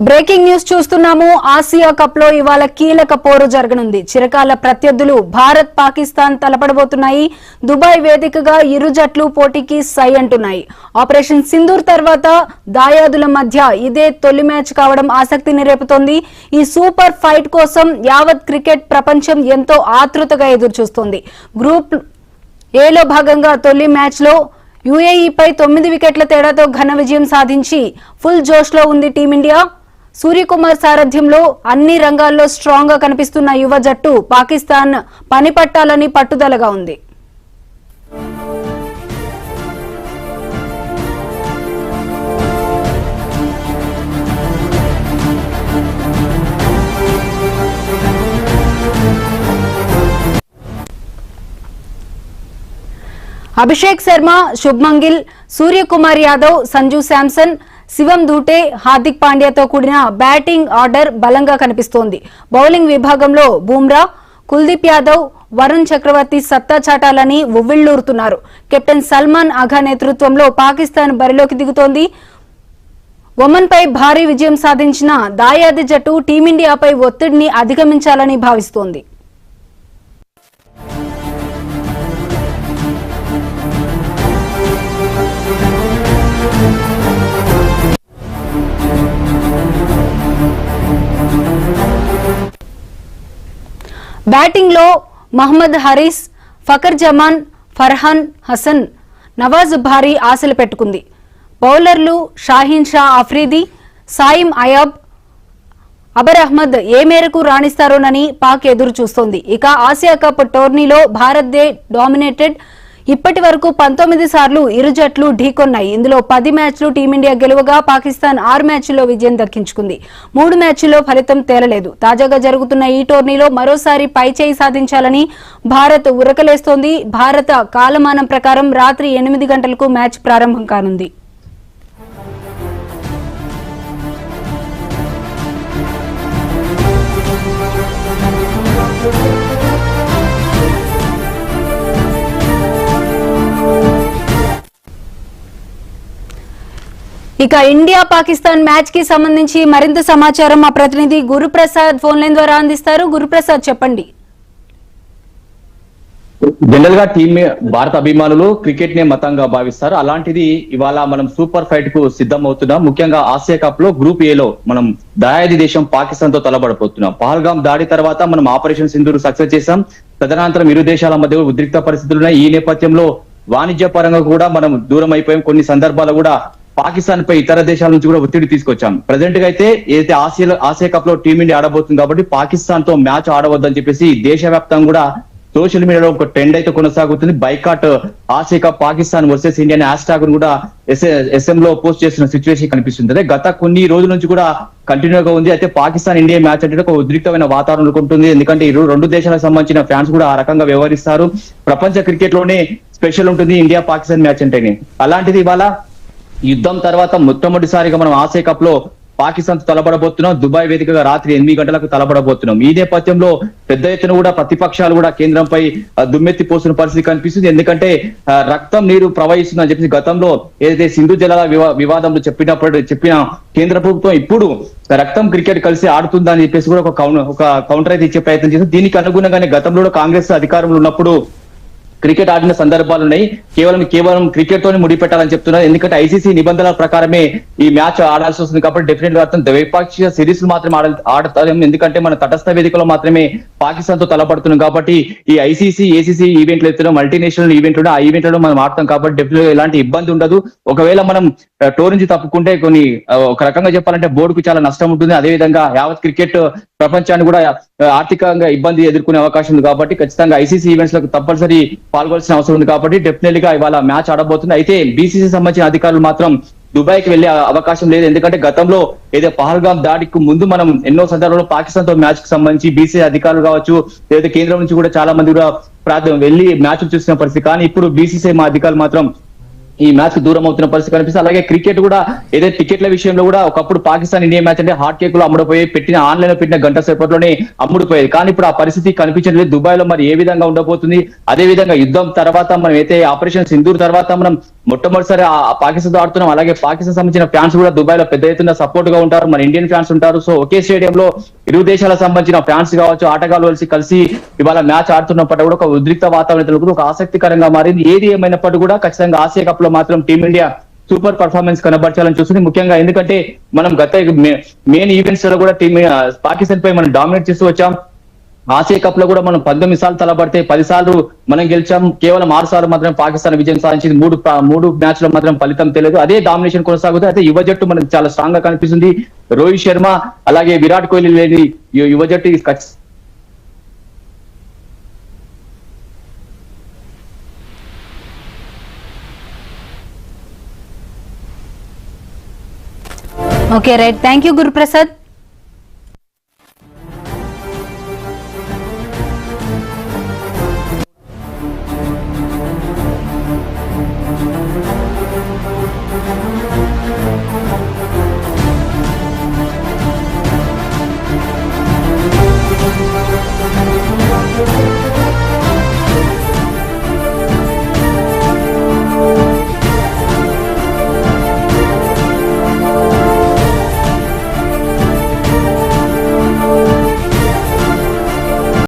Breaking news చూస్తున్నాము. Asia cup లో ఇవాళ కీలక పోరు జరగనుంది. చిరకాల ప్రత్యర్థులు భారత్ పాకిస్తాన్ తలపడబోతున్నాయి. దుబాయ్ వేదికగా ఇరు జట్లు పోటీకి సై అంటున్నాయి. ఆపరేషన్ సింధూర్ తర్వాత దాయాదుల మధ్య ఇదే తొలి మ్యాచ్ కావడం ఆసక్తిని రేపుతోంది. ఈ సూపర్ ఫైట్ కోసం యావత్ క్రికెట్ ప్రపంచం ఎంతో ఆతృతగా ఎదురుచూస్తోంది. గ్రూప్ ఏలో భాగంగా తొలి మ్యాచ్ లో యుఏఈపై 9 వికెట్ల తేడాతో ఘన విజయం సాధించి ఫుల్ జోష్ లో ఉంది టీమిండియా. సూర్యకుమార్ సారథ్యంలో అన్ని రంగాల్లో స్ట్రాంగ్ గా కనిపిస్తున్న యువ జట్టు పాకిస్తాన్ పని పట్టాలని పట్టుదలగా ఉంది. అభిషేక్ శర్మ, శుభ్మన్ గిల్, సూర్యకుమార్ యాదవ్, సంజు శాంసన్, శివం దూటే, హార్దిక్ పాండ్యాతో కూడిన బ్యాటింగ్ ఆర్డర్ బలంగా కనిపిస్తోంది. బౌలింగ్ విభాగంలో బూమ్రా, కుల్దీప్ యాదవ్, వరుణ్ చక్రవర్తి సత్తా చాటాలని ఉవ్విళ్లూరుతున్నారు. కెప్టెన్ సల్మాన్ ఆఘా నేతృత్వంలో పాకిస్తాన్ బరిలోకి దిగుతోంది. ఒమన్ పై భారీ విజయం సాధించిన దాయాది జట్టు టీమిండియాపై ఒత్తిడిని అధిగమించాలని భావిస్తోంది. బ్యాటింగ్ లో మహమ్మద్ హరీస్, ఫకర్ జమాన్, ఫర్హాన్ హసన్, నవాజ్ భారీ ఆశలు పెట్టుకుంది. బౌలర్లు షాహీన్ షా అఫ్రీది, సాయిమ్ అయాబ్, అబర్ అహ్మద్ ఏ మేరకు రాణిస్తారోనని పాక్ ఎదురు చూస్తోంది. ఇక ఆసియా కప్ టోర్నీలో భారత్ దే డామినేటెడ్. ఇప్పటి వరకు 19 సార్లు ఇరు జట్లు ఢీకొన్నాయి. ఇందులో 10 మ్యాచ్లు టీమిండియా గెలువగా పాకిస్తాన్ 6 మ్యాచ్ల్లో విజయం దక్కించుకుంది. 3 మ్యాచ్ల్లో ఫలితం తేలలేదు. తాజాగా జరుగుతున్న ఈ టోర్నీలో మరోసారి పైచేయి సాధించాలని భారత్ ఉరకలేస్తోంది. భారత కాలమానం ప్రకారం రాత్రి 8 గంటలకు మ్యాచ్ ప్రారంభం కానుంది. ఇక ఇండియా పాకిస్తాన్ మ్యాచ్ కి సంబంధించి మరింత సమాచారం మా ప్రతినిధి గురుప్రసాద్ ఫోన్ లైన్ ద్వారా అందిస్తారు. గురుప్రసాద్, చెప్పండి. జనరల్ గా భారత అభిమానులు క్రికెట్ నే మతంగా భావిస్తారు. అలాంటిది ఇవాళ మనం సూపర్ ఫైట్ కు సిద్ధం అవుతున్నాం. ముఖ్యంగా ఆసియా కప్ లో గ్రూప్ ఏ లో మనం దాయాది దేశం పాకిస్తాన్ తో తలబడబోతున్నాం. పహల్గామ్ దాడి తర్వాత మనం ఆపరేషన్ సింధూర్ సక్సెస్ చేశాం. తదనంతరం ఇరు దేశాల మధ్య ఉద్రిక్త పరిస్థితులున్నాయి. ఈ నేపథ్యంలో వాణిజ్య పరంగా కూడా మనం దూరం అయిపోయాం. కొన్ని సందర్భాలు కూడా పాకిస్తాన్ పై ఇతర దేశాల నుంచి కూడా ఒత్తిడి తీసుకొచ్చాం. ప్రెసెంట్ గా అయితే ఏదైతే ఆసియా కప్ లో టీమిండియా ఆడబోతుంది కాబట్టి పాకిస్తాన్ తో మ్యాచ్ ఆడవద్దని చెప్పేసి దేశవ్యాప్తంగా కూడా సోషల్ మీడియాలో ఒక ట్రెండ్ అయితే కొనసాగుతుంది. Boycott Asia cup Pakistan versus India hash tag కూడా ఎస్ఎం లో పోస్ట్ చేస్తున్న సిచ్యువేషన్ కనిపిస్తుంది. అదే గత కొన్ని రోజుల నుంచి కూడా కంటిన్యూగా ఉంది. అయితే పాకిస్తాన్ ఇండియా మ్యాచ్ అంటే ఒక ఉద్రిక్తమైన వాతావరణం ఉంటుంది. ఎందుకంటే రెండు దేశాలకు సంబంధించిన ఫ్యాన్స్ కూడా ఆ రకంగా వ్యవహరిస్తారు. ప్రపంచ క్రికెట్ లోనే స్పెషల్ ఉంటుంది ఇండియా పాకిస్తాన్ మ్యాచ్ అంటేనే. అలాంటిది ఇవాళ యుద్ధం తర్వాత మొట్టమొదటిసారిగా మనం ఆసియా కప్ లో పాకిస్తాన్ తలపడబోతున్నాం. దుబాయ్ వేదికగా రాత్రి 8 గంటలకు తలపడబోతున్నాం. ఈ నేపథ్యంలో పెద్ద ఎత్తున కూడా ప్రతిపక్షాలు కూడా కేంద్రంపై దుమ్మెత్తి పోసిన పరిస్థితి కనిపిస్తుంది. ఎందుకంటే రక్తం నీరు ప్రవహిస్తుందని చెప్పేసి గతంలో ఏదైతే సింధు జలాల వివాదంలో చెప్పిన కేంద్ర ప్రభుత్వం ఇప్పుడు రక్తం క్రికెట్ కలిసి ఆడుతుందని చెప్పేసి కూడా ఒక కౌంటర్ అయితే ఇచ్చే ప్రయత్నం చేస్తుంది. దీనికి అనుగుణంగానే గతంలో కాంగ్రెస్ అధికారంలో ఉన్నప్పుడు క్రికెట్ ఆడిన సందర్భాలు ఉన్నాయి. కేవలం క్రికెట్ తోనే ముడిపెట్టాలని చెప్తున్నారు. ఎందుకంటే ఐసీసీ నిబంధనల ప్రకారమే ఈ మ్యాచ్ ఆడాల్సి వస్తుంది. కాబట్టి డెఫినెట్ గా ద్వైపాక్షిక సిరీస్ మాత్రమే ఆడతారు. ఎందుకంటే మన తటస్థ వేదికలో మాత్రమే పాకిస్తాన్ తో తలపడుతున్నాం. కాబట్టి ఈ ఐసీసీ ఏసీసీ ఈవెంట్లు ఎత్తున మల్టీనేషనల్ ఈవెంట్లు ఆ ఈవెంట్లలో మనం ఆడతాం. కాబట్టి డెఫినెట్ గా ఎలాంటి ఇబ్బంది ఉండదు. ఒకవేళ మనం టోర్ నుంచి తప్పుకుంటే ఒక రకంగా చెప్పాలంటే బోర్డుకు చాలా నష్టం ఉంటుంది. అదేవిధంగా యావత్ క్రికెట్ ప్రపంచాన్ని కూడా ఆర్థికంగా ఇబ్బంది ఎదుర్కొనే అవకాశం ఉంది. కాబట్టి ఖచ్చితంగా ఐసీసీ ఈవెంట్స్ లకు తప్పనిసరి పాల్గొనాల్సిన అవసరం ఉంది. కాబట్టి డెఫినెట్లీ గా ఇవాళ మ్యాచ్ ఆడబోతుంది. అయితే బీసీసీ సంబంధించిన అధికారులు మాత్రం దుబాయ్ కి వెళ్లే అవకాశం లేదు. ఎందుకంటే గతంలో ఏదో పహల్గామ్ దాడికి ముందు మనం ఎన్నో సందర్భాల్లో పాకిస్తాన్ తో మ్యాచ్ కి సంబంధించి బీసీసీ అధికారులు కావచ్చు లేదా కేంద్రం నుంచి కూడా చాలా మంది కూడా వెళ్లి మ్యాచ్ చూసిన పరిస్థితి. కానీ ఇప్పుడు బీసీసీ అధికారులు మాత్రం ఈ మ్యాచ్ కు దూరం అవుతున్న పరిస్థితి కనిపిస్తుంది. అలాగే క్రికెట్ కూడా ఏదైతే టికెట్ల విషయంలో కూడా ఒకప్పుడు పాకిస్తాన్ ఇండియా మ్యాచ్ అంటే హాట్ కేక్ లో అమ్ముడుపోయి ఆన్లైన్ లో పెట్టిన గంట సేపట్లోనే అమ్ముడుపోయేది. కానీ ఇప్పుడు ఆ పరిస్థితి కనిపించలేదు. దుబాయ్ లో మరి ఏ విధంగా ఉండబోతుంది, అదే విధంగా యుద్ధం తర్వాత మనం అయితే ఆపరేషన్ సింధూర్ తర్వాత మనం మొట్టమొదటిసారి ఆ పాకిస్తాన్ తో ఆడుతున్నాం. అలాగే పాకిస్తాన్ సంబంధించిన ఫ్యాన్స్ కూడా దుబాయ్ లో పెద్ద ఎత్తున సపోర్ట్ గా ఉంటారు, మన ఇండియన్ ఫ్యాన్స్ ఉంటారు. సో ఒకే స్టేడియంలో ఇరు దేశాలకు సంబంధించిన ఫ్యాన్స్ కావచ్చు, ఆటగాళ్ళు కలిసి ఇవాళ మ్యాచ్ ఆడుతున్నప్పటికీ కూడా ఒక ఉద్రిక్త వాతావరణం, ఒక ఆసక్తికరంగా మారింది. ఏది ఏమైనప్పటికీ కూడా ఖచ్చితంగా ఆసియా కప్ లో మాత్రం టీమిండియా సూపర్ పర్ఫార్మెన్స్ కనబర్చాలని చూస్తుంది. ముఖ్యంగా ఎందుకంటే మనం గత మెయిన్ ఈవెంట్స్ లో కూడా పాకిస్తాన్ పై మనం డామినేట్ చేస్తూ వచ్చాం. ఆసియా కప్ లో కూడా మనం 19 సార్లు తలబడితే 10 సార్లు మనం గెలిచాం. కేవలం 6 సార్లు మాత్రం పాకిస్తాన్ విజయం సాధించింది. మూడు మ్యాచ్ లో మాత్రం ఫలితం తెలియదు. అదే డామినేషన్ కొనసాగుతుంది. అయితే యువ జట్టు మనకు చాలా స్ట్రాంగ్ గా కనిపిస్తుంది. రోహిత్ శర్మ అలాగే విరాట్ కోహ్లీ లేని యువ జట్టు okay right, thank you Guruprasad.